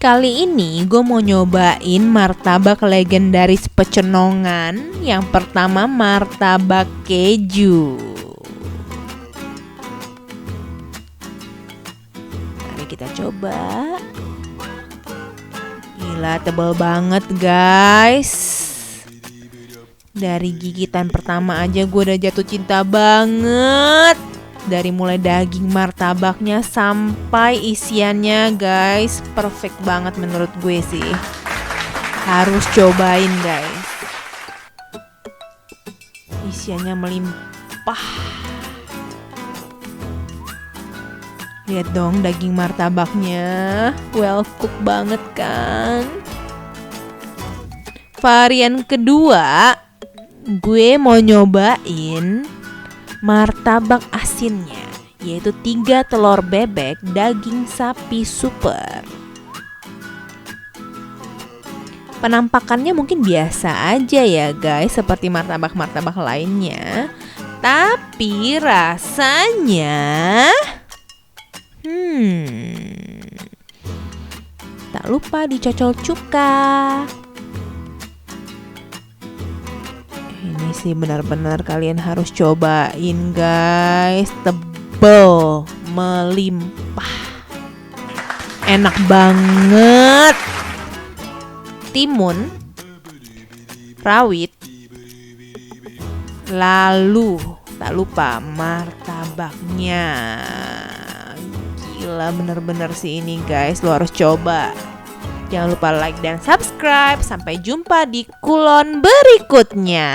Kali ini gue mau nyobain martabak legendaris Pecenongan. Yang pertama martabak keju. Mari kita coba. Gila, tebal banget guys. Dari gigitan pertama aja gue udah jatuh cinta banget. Dari mulai daging martabaknya sampai isiannya guys, perfect banget menurut gue sih. Harus cobain guys. Isiannya melimpah. Lihat dong daging martabaknya, well cooked banget kan. Varian kedua, gue mau nyobain martabak asinnya, yaitu 3 telur bebek daging sapi super. Penampakannya mungkin biasa aja ya guys, seperti martabak-martabak lainnya. Tapi rasanya tak lupa dicocol cuka. Ini sih benar-benar kalian harus cobain guys. Tebel, melimpah, enak banget. Timun, rawit, lalu tak lupa martabaknya. Gila bener-bener sih ini guys, lo harus coba. Jangan lupa like dan subscribe. Sampai jumpa di kulon berikutnya.